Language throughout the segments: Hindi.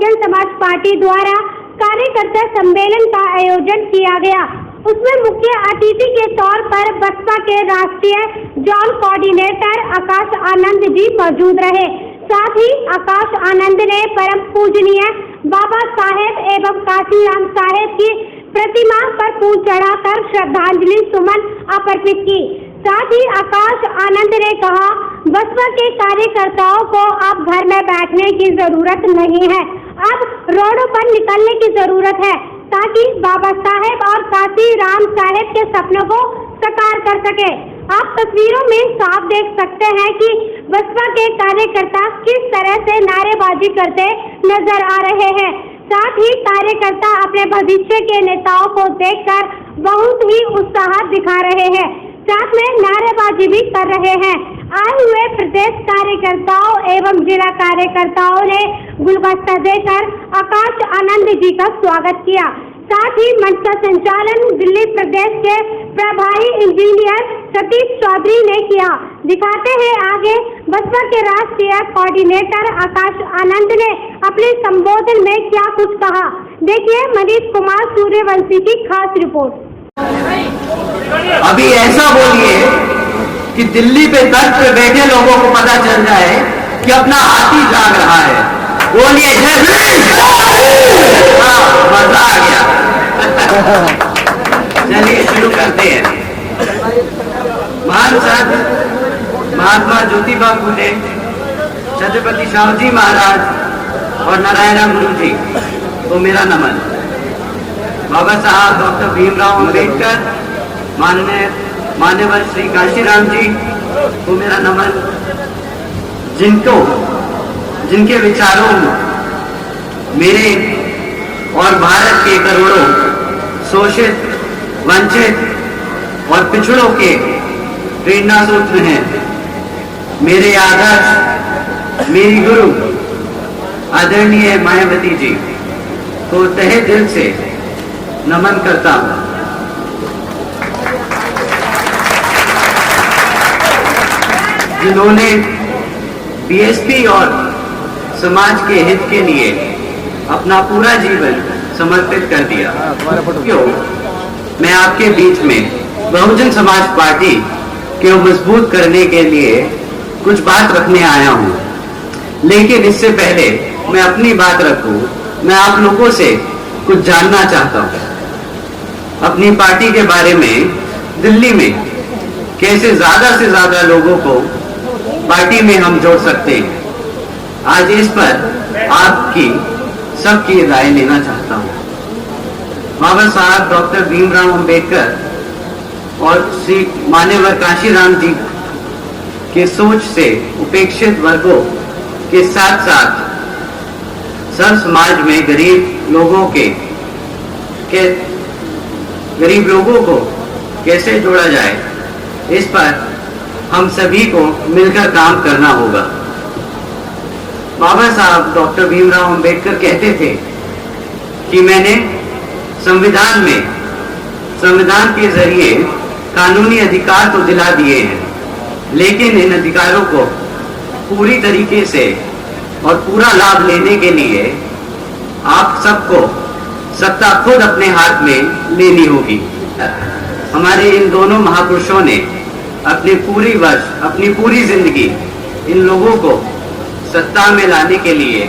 बहुजन समाज पार्टी द्वारा कार्यकर्ता सम्मेलन का आयोजन किया गया। उसमें मुख्य अतिथि के तौर पर बसपा के राष्ट्रीय जॉन कोऑर्डिनेटर आकाश आनंद जी मौजूद रहे। साथ ही आकाश आनंद ने परम पूजनीय बाबा साहेब एवं काशीराम साहेब की प्रतिमा पर फूल चढ़ाकर श्रद्धांजलि सुमन अर्पित की। साथ ही आकाश आनंद ने कहा, बसपा के कार्यकर्ताओं को अब घर में बैठने की जरूरत नहीं है, अब रोडों पर निकलने की जरूरत है ताकि बाबा साहेब और काशीराम साहेब के सपनों को साकार कर सके। आप तस्वीरों में साफ देख सकते हैं कि बसपा के कार्यकर्ता किस तरह से नारेबाजी करते नजर आ रहे हैं। साथ ही कार्यकर्ता अपने भविष्य के नेताओं को देखकर बहुत ही उत्साह दिखा रहे हैं, साथ में नारेबाजी भी कर रहे हैं। आए हुए प्रदेश कार्यकर्ताओं एवं जिला कार्यकर्ताओं ने गुलदस्ता देकर आकाश आनंद जी का स्वागत किया। साथ ही मंच का संचालन दिल्ली प्रदेश के प्रभारी इंजीनियर सतीश चौधरी ने किया। दिखाते हैं आगे बसपा के राष्ट्रीय कोऑर्डिनेटर आकाश आनंद ने अपने संबोधन में क्या कुछ कहा। देखिए मनीष कुमार सूर्यवंशी की खास रिपोर्ट। अभी ऐसा बोलिए कि दिल्ली पे तख्त पे बैठे लोगों को पता चल जाए कि अपना हाथी जाग रहा है। बोलिए जय हिंद। मजा आ गया। चलिए शुरू करते हैं। महान संत महात्मा ज्योतिबा फुले, छत्रपति शिवाजी महाराज और नारायण गुरु जी को मेरा नमन। बाबा साहब डॉक्टर भीमराव अम्बेडकर, मान्यवर श्री काशीराम जी को मेरा नमन, जिनके विचारों मेरे और भारत के करोड़ों शोषित, वंचित और पिछड़ों के प्रेरणा सूत्र हैं। मेरे आदर्श, मेरी गुरु आदरणीय मायावती जी को तहे दिल से नमन करता हूं। जिन्होंने बीएसपी और समाज के हित के लिए अपना पूरा जीवन समर्पित कर दिया। क्यों मैं आपके बीच में बहुजन समाज पार्टी को मजबूत करने के लिए कुछ बात रखने आया हूं। लेकिन इससे पहले मैं अपनी बात रखूं, मैं आप लोगों से कुछ जानना चाहता हूं अपनी पार्टी के बारे में। दिल्ली में कैसे ज्यादा से ज्यादा लोगों को पार्टी में हम जोड़ सकते हैं, आज इस पर आपकी सबकी राय लेना चाहता हूं। बाबा साहब डॉक्टर भीमराव अम्बेडकर और श्री मान्यवर काशीराम जी के सोच से उपेक्षित वर्गों के साथ साथ सर्व समाज में गरीब लोगों को कैसे जोड़ा जाए, इस पर हम सभी को मिलकर काम करना होगा। बाबा साहब डॉक्टर भीमराव अम्बेडकर कहते थे कि मैंने संविधान के जरिए कानूनी अधिकार तो दिला दिए हैं, लेकिन इन अधिकारों को पूरी तरीके से और पूरा लाभ लेने के लिए आप सबको सत्ता खुद अपने हाथ में लेनी होगी। हमारे इन दोनों महापुरुषों ने अपनी पूरी जिंदगी इन लोगों को सत्ता में लाने के लिए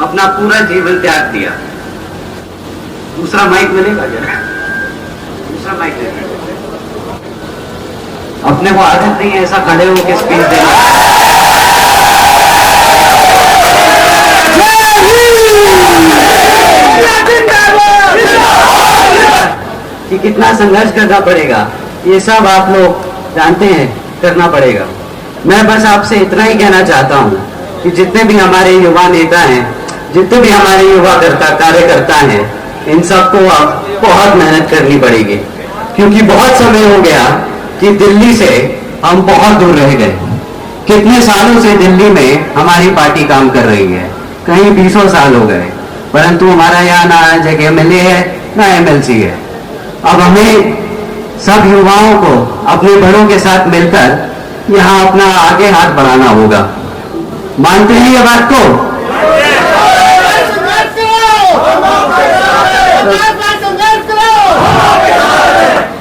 अपना पूरा जीवन त्याग दिया। दूसरा माइक मिलेगा जरा, दूसरा माइक मिलेगा। अपने को आदत नहीं है ऐसा खड़े होकर स्पीच देना। कि कितना संघर्ष करना पड़ेगा ये सब आप लोग जानते हैं, करना पड़ेगा। मैं बस आपसे इतना ही कहना चाहता हूँ कि जितने भी हमारे युवा नेता हैं, जितने भी हमारे युवा कार्यकर्ता हैं, इन सबको अब बहुत मेहनत करनी पड़ेगी, क्योंकि बहुत समय हो गया कि दिल्ली से हम बहुत दूर रह गए। कितने सालों से दिल्ली में हमारी पार्टी काम कर रही है, कहीं 20 साल हो गए, परंतु हमारा यहाँ ना जगह एमएलए है ना एमएलसी है। अब हमें सब युवाओं को अपने बड़ों के साथ मिलकर यहाँ अपना आगे हाथ बढ़ाना होगा। मानते हैं ये बात को?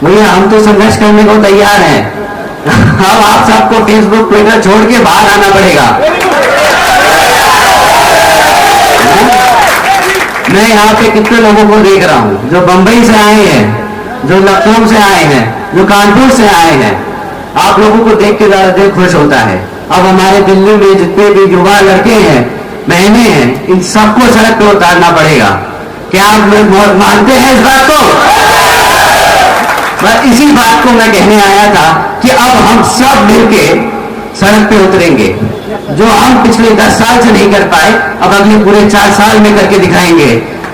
भैया हम तो संघर्ष करने को तैयार हैं। अब आप सबको फेसबुक ट्विटर छोड़ के बाहर आना पड़ेगा। मैं यहाँ पे कितने लोगों को देख रहा हूँ जो बंबई से आए हैं, जो लखनऊ से आए हैं, जो कानपुर से आए हैं। आप लोगों को देख के ज़्यादा दिल खुश होता है। अब हमारे दिल्ली में जितने भी युवा लड़के हैं, बहनें हैं, इन सबको सड़क पर उतारना पड़ेगा। क्या आप लोग मानते हैं इस बात को? बस इसी बात को मैं कहने आया था कि अब हम सब मिलके सड़क पे उतरेंगे। जो हम पिछले 10 साल से नहीं कर पाए, अब अगले पूरे 4 साल में करके दिखाएंगे।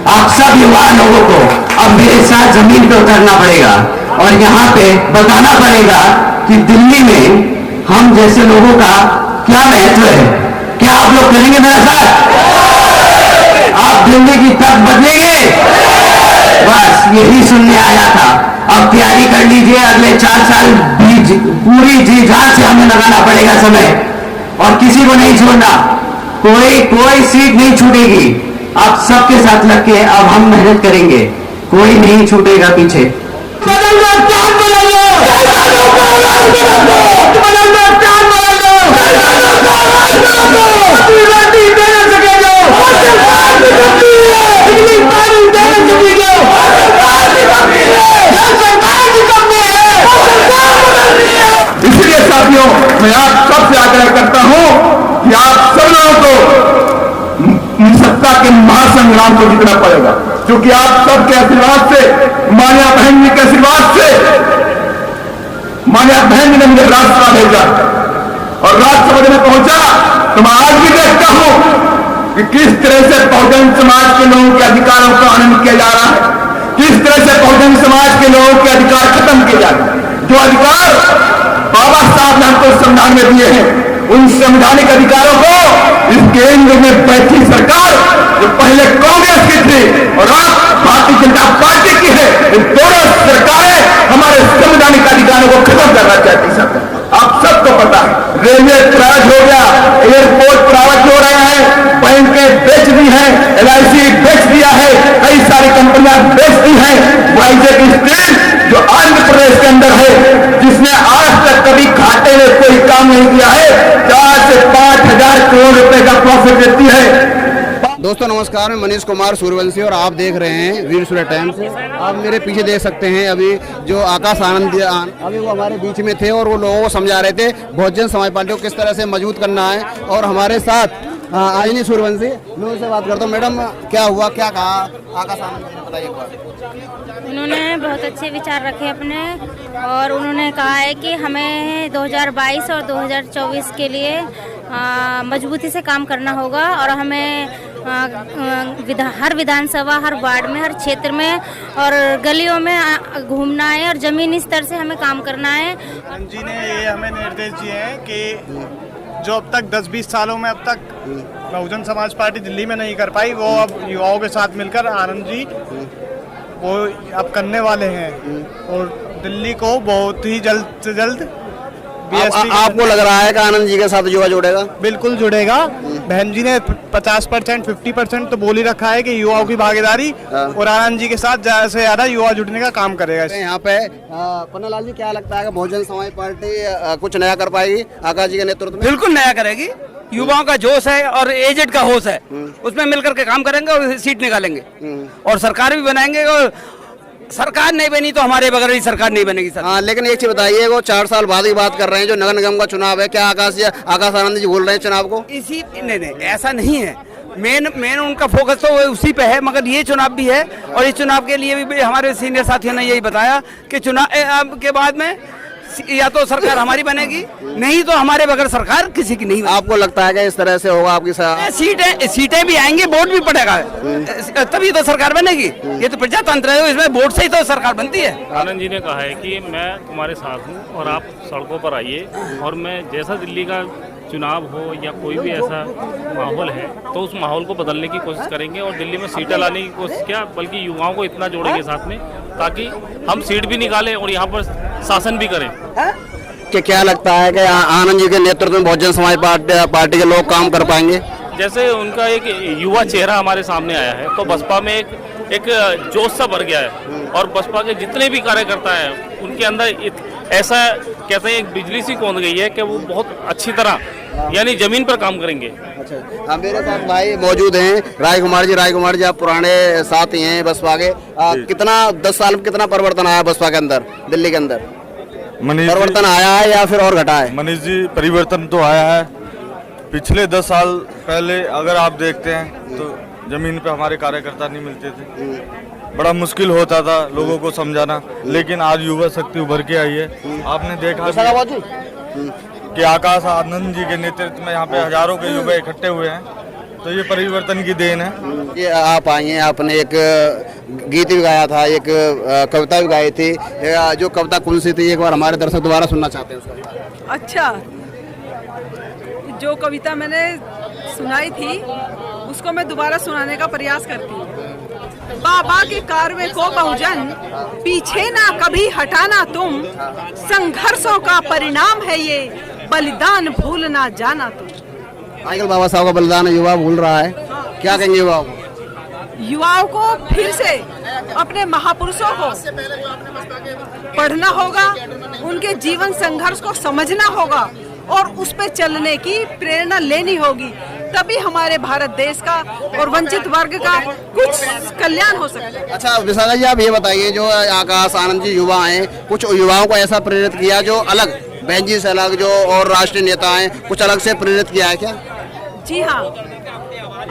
आप सब युवा लोगों को अब मेरे साथ जमीन पे उतरना पड़ेगा और यहाँ पे बताना पड़ेगा कि दिल्ली में हम जैसे लोगों का क्या महत्व है। क्या आप लोग करेंगे मेरे साथ? आप दिल्ली की तक बदलेंगे? बस यही सुनने आया था। अब तैयारी कर लीजिए, अगले 4 साल पूरी जी जान से हमें लगाना पड़ेगा समय, और किसी को नहीं छोड़ना। कोई सीट नहीं छूटेगी। आप सबके साथ लग के अब हम मेहनत करेंगे, कोई नहीं छूटेगा पीछे। इसलिए साथियों, मैं आप सबसे आग्रह करता हूं कि आप सब लोगों को सत्ता के महासंग्राम को जीतना पड़ेगा, क्योंकि आप सबके आशीर्वाद से, मान्या बहन जी के आशीर्वाद से, मान्या बहन जी ने मुझे राज्यसभा भेजा और राज्यसभा में पहुंचा तो मैं आज भी देखता हूं कि किस तरह से बहुजन समाज के लोगों के अधिकारों का हनन किया जा रहा है, किस तरह से बहुजन समाज के लोगों के अधिकार खत्म किए जा रहे हैं। जो अधिकार बाबा साहब ने हमको संविधान में दिए हैं, उन संवैधानिक अधिकारों को इस केंद्र में बैठी सरकार, जो पहले कांग्रेस की थी और अब भारतीय जनता पार्टी की है, इन दोनों सरकारें हमारे संवैधानिक अधिकारों को खत्म करना चाहती है। आप सबको पता है, रेलवे प्राइवेट हो गया, एयरपोर्ट प्राइवेट हो रहे हैं, बैंकें बेच दी हैं, LIC बेच दिया है, कई सारी कंपनियां बेच दी हैं। वाइजेक स्टील जो आंध्र प्रदेश के अंदर है, जिसने आज तक कभी घाटे में कोई काम नहीं किया है, 4 से 5 हजार करोड़ रुपए का प्रॉफिट देती है। दोस्तों नमस्कार, मैं मनीष कुमार सूर्यवंशी और आप देख रहे हैं वीर सूर्य टाइम्स। आप मेरे पीछे देख सकते हैं अभी जो आकाश आनंद अभी वो हमारे बीच में थे और वो लोगों को समझा रहे थे बहुजन समाज पार्टी को किस तरह से मजबूत करना है। और हमारे साथ आइनी सूर्यवंशी, मैं उनसे बात करता हूँ। मैडम क्या हुआ, क्या कहा आकाश आनंद जी ने, बताइए। उन्होंने बहुत अच्छे विचार रखे अपने, और उन्होंने कहा है कि हमें 2022 और 2024 के लिए मजबूती से काम करना होगा और हमें हर विधानसभा, हर वार्ड में, हर क्षेत्र में और गलियों में घूमना है और जमीनी स्तर से हमें काम करना है। जी ने ये हमें निर्देश दिए हैं कि जो अब तक 10-20 सालों में अब तक बहुजन समाज पार्टी दिल्ली में नहीं कर पाई, वो अब युवाओं के साथ मिलकर आनंद जी वो अब करने वाले हैं और दिल्ली को बहुत ही जल्द से जल्द आपको लग रहा है कि आनंद जी के साथ युवा जुड़ेगा? बिल्कुल जुड़ेगा। बहन जी ने 50%, 50% तो बोल ही रखा है कि युवाओं की भागीदारी, और आनंद जी के साथ ज्यादा से ज्यादा युवा जुड़ने का काम करेगा। यहाँ पे पन्नालाल जी, क्या लगता है कि बहुजन समाज पार्टी कुछ नया कर पाएगी आकाश जी के नेतृत्व में? बिल्कुल नया करेगी। युवाओं का जोश है और एजेड का होश है, उसमें मिलकर के काम करेंगे और सीट निकालेंगे और सरकार भी बनाएंगे। और सरकार नहीं बनी तो हमारे बगैर ही सरकार नहीं बनेगी सर। हाँ, लेकिन एक चीज बताइए, वो 4 साल बाद की बात कर रहे हैं, जो नगर निगम का चुनाव है, क्या आकाश आनंद जी बोल रहे हैं चुनाव को? इसी नहीं, ऐसा नहीं है। मेन उनका फोकस तो उसी पे है, मगर ये चुनाव भी है और इस चुनाव के लिए भी हमारे सीनियर साथियों ने यही बताया कि चुनाव के बाद में या तो सरकार हमारी बनेगी, नहीं तो हमारे बगैर सरकार किसी की नहीं बनेगी। आपको लगता है कि इस तरह से होगा आपकी सीटें भी आएंगी, वोट भी पड़ेगा, तभी तो सरकार बनेगी। ये तो प्रजातंत्र है, इसमें वोट से ही तो सरकार बनती है। आनंद जी ने कहा है कि मैं तुम्हारे साथ हूँ और आप सड़कों पर आइए, और मैं जैसा दिल्ली का चुनाव हो या कोई भी ऐसा माहौल है तो उस माहौल को बदलने की कोशिश करेंगे और दिल्ली में सीटें लाने की कोशिश क्या, बल्कि युवाओं को इतना जोड़ेंगे साथ में ताकि हम सीट भी निकालें और यहाँ पर शासन भी करें। कि क्या लगता है कि आनंद जी के नेतृत्व में बहुजन समाज पार्टी के लोग काम कर पाएंगे? जैसे उनका एक युवा चेहरा हमारे सामने आया है, तो बसपा में एक जोश सा भर गया है और बसपा के जितने भी कार्यकर्ता हैं उनके अंदर ऐसा कहते हैं एक बिजली सी कौंध गई है कि वो बहुत अच्छी तरह यानी जमीन पर काम करेंगे। अच्छा, हाँ, मेरे साथ भाई मौजूद हैं राय कुमार जी आप पुराने साथी हैं बसपा के। कितना 10 साल में कितना परिवर्तन आया बसपा के अंदर, दिल्ली के अंदर? परिवर्तन आया है या फिर और घटा है? मनीष जी, परिवर्तन तो आया है। पिछले 10 साल पहले अगर आप देखते हैं तो जमीन पे हमारे कार्यकर्ता नहीं मिलते थे, बड़ा मुश्किल होता था लोगों को समझाना, लेकिन आज युवा शक्ति उभर के आई है। आपने देखा कि आकाश आनंद जी के नेतृत्व में यहाँ पे हजारों के युवा इकट्ठे हुए हैं, तो ये परिवर्तन की देन है। ये आप आई हैं, आपने एक गीत भी गाया था, एक कविता भी गाई थी, जो कविता कौन सी थी? एक बार हमारे दर्शक दोबारा सुनना चाहते हैं उसका। अच्छा, जो कविता मैंने सुनाई थी उसको मैं दोबारा सुनाने का प्रयास करती हूँ। बाबा के कारवे को बहुजन पीछे ना कभी हटाना तुम, संघर्षों का परिणाम है ये बलिदान भूलना जाना तुम। आजकल बाबा साहब का बलिदान युवा भूल रहा है, क्या कहेंगे युवाओं को? युवाओं को फिर से अपने महापुरुषों को पढ़ना होगा, उनके जीवन संघर्ष को समझना होगा और उस पे चलने की प्रेरणा लेनी होगी, तभी हमारे भारत देश का और वंचित वर्ग का कुछ कल्याण हो सकता है। अच्छा विशाखा जी, आप ये बताइए, जो आकाश आनंद जी युवा हैं, कुछ युवाओं को ऐसा प्रेरित किया जो अलग बेंजी से अलग, जो और राष्ट्रीय नेता हैं कुछ अलग से प्रेरित किया है क्या? जी हाँ,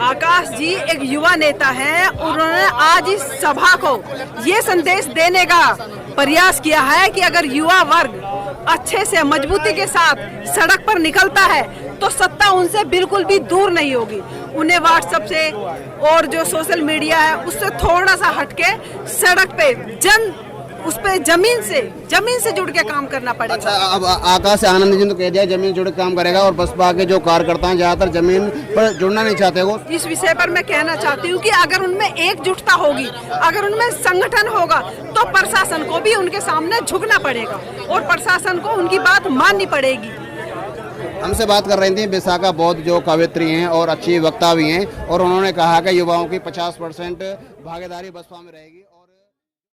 आकाश जी एक युवा नेता हैं। उन्होंने आज इस सभा को ये संदेश देने का प्रयास किया है कि अगर युवा वर्ग अच्छे से मजबूती के साथ सड़क पर निकलता है तो सत्ता उनसे बिल्कुल भी दूर नहीं होगी। उन्हें व्हाट्सएप से और जो सोशल मीडिया है उससे थोड़ा सा हटके सड़क पे उस पे जमीन से जुड़ के काम करना पड़ेगा। अच्छा, अब आकाश आनंद जी ने कह दिया जमीन जुड़ के काम करेगा, और बसपा के जो कार्यकर्ता हैं ज्यादातर जमीन पर जुड़ना नहीं चाहते। वो इस विषय पर मैं कहना चाहती हूँ कि अगर उनमें एकजुटता होगी, अगर उनमें संगठन होगा, तो प्रशासन को भी उनके सामने झुकना पड़ेगा और प्रशासन को उनकी बात माननी पड़ेगी। हमसे बात कर रही थी विशाखा बौद्ध, जो कवयित्री हैं और अच्छी वक्ता भी हैं, और उन्होंने कहा कि युवाओं की 50% भागीदारी बसपा में रहेगी।